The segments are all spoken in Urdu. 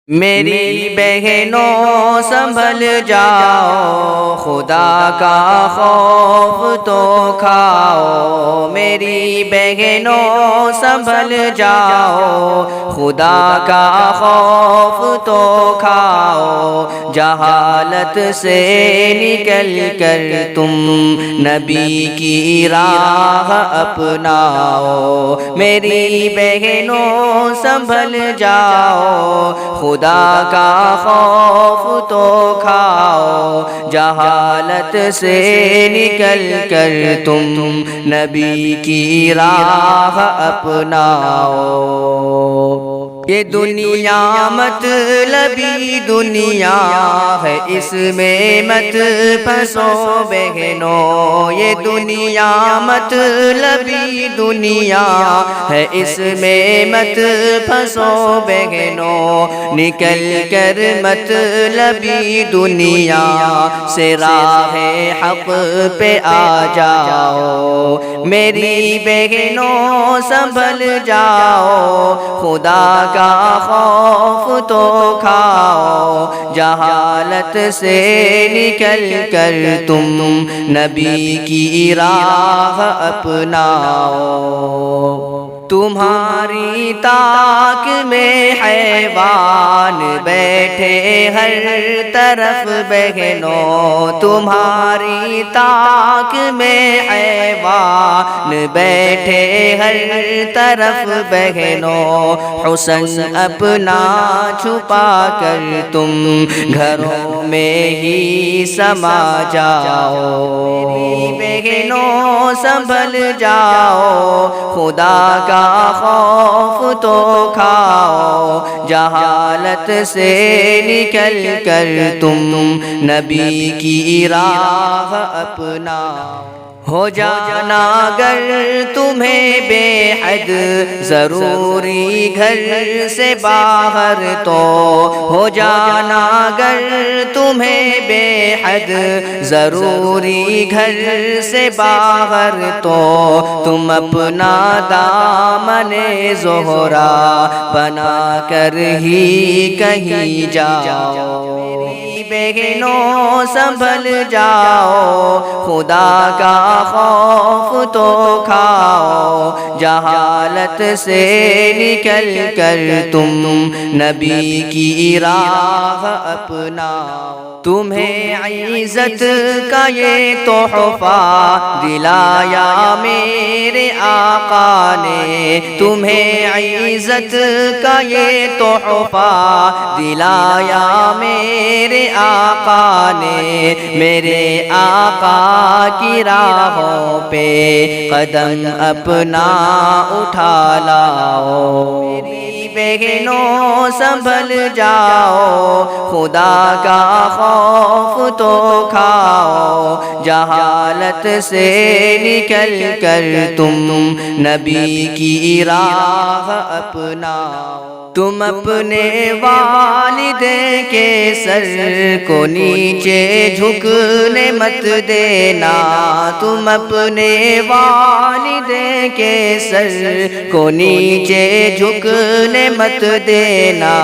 میری بہنوں سنبھل جاؤ، خدا کا خوف تو کھاؤ۔ میری بہنوں سنبھل جاؤ، خدا کا خوف تو کھاؤ۔ جہالت سے نکل کر تم نبی کی راہ اپناؤ۔ میری بہنوں سنبھل جاؤ، خدا کا خوف تو کھاؤ۔ جہالت سے نکل کر تم نبی کی راہ اپناؤ۔ یہ دنیا مطلبی دنیا ہے، اس میں مت پھنسو بہنوں۔ یہ دنیا مطلبی دنیا ہے، اس میں مت پھنسو بہنوں۔ نکل کر مطلبی دنیا سے راہ حق پہ آ جاؤ۔ میری بہنوں سنبھل جاؤ، خدا کا خوف تو کھاؤ۔ جہالت سے نکل کر تم نبی کی راہ اپناؤ۔ تمہاری طاق میں حیوان بیٹھے ہر طرف بہنوں۔ تمہاری طاق میں حیوان بیٹھے ہر طرف بہنوں۔ حسن اپنا چھپا کر تم گھروں میں ہی سما جاؤ۔ میری بہنوں سنبھل جاؤ، خدا کا خوف تو کھاؤ۔ جہالت سے نکل کر تم نبی کی راہ اپناؤ۔ ہو جانا گر تمہیں بے حد ضروری گھر سے باہر تو، ہو جانا گر تمہیں بے حد ضروری گھر سے باہر تو، تم اپنا دامن زہرا بنا کر ہی کہیں جاؤ۔ میری بہنوں سنبھل جاؤ، خدا کا خوف تو کھاؤ۔ جہالت سے نکل کر تم نبی کی راہ اپناؤ۔ تمہیں عزت کا یہ تحفہ دلایا میرے آقا نے، تمہیں عزت کا یہ تحفہ دلایا میرے آقا نے۔ میرے آقا کی راہوں پہ قدم اپنا اٹھا لاؤ۔ میری بہنوں سنبھل جاؤ، خدا کا خوف تو کھاؤ۔ جہالت سے نکل کر تم نبی کی راہ اپناؤ۔ تم اپنے والدین کے سر کو نیچے جھکنے مت دینا۔ تم اپنے والدین کے سر کو نیچے جھکنے مت دینا۔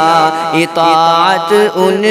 اطاعت ان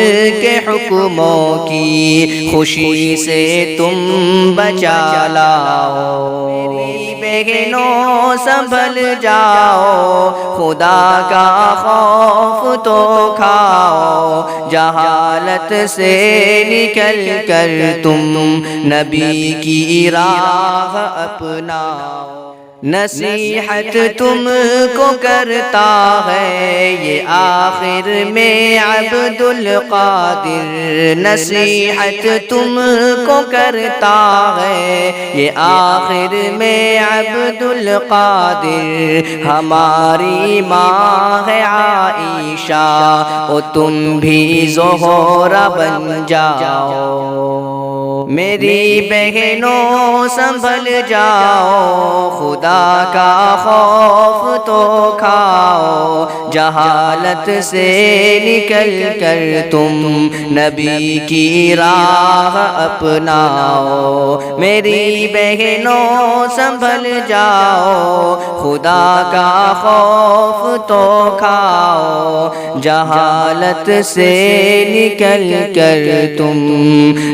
کے حکموں کی خوشی سے تم بچا لاؤ۔ میری بہنوں سنبھل جاؤ، خدا کا خوف تو کھاؤ۔ جہالت سے نکل کر تم نبی کی راہ اپناؤ۔ نصیحت تم کو کرتا ہے یہ آخر میں عبد القادر۔ نصیحت تم کو کرتا ہے یہ آخر میں عبد القادر۔ ہماری ماں ہے عائشہ، اور تم بھی زہرا بن جاؤ۔ میری بہنوں سنبھل جاؤ، خدا کا خوف تو کھاؤ، جہالت سے نکل کر تم نبی کی راہ اپناؤ۔ میری بہنوں سنبھل جاؤ، خدا کا خوف تو کھاؤ، جہالت سے نکل کر تم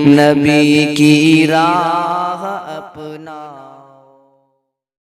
نبی کی راہ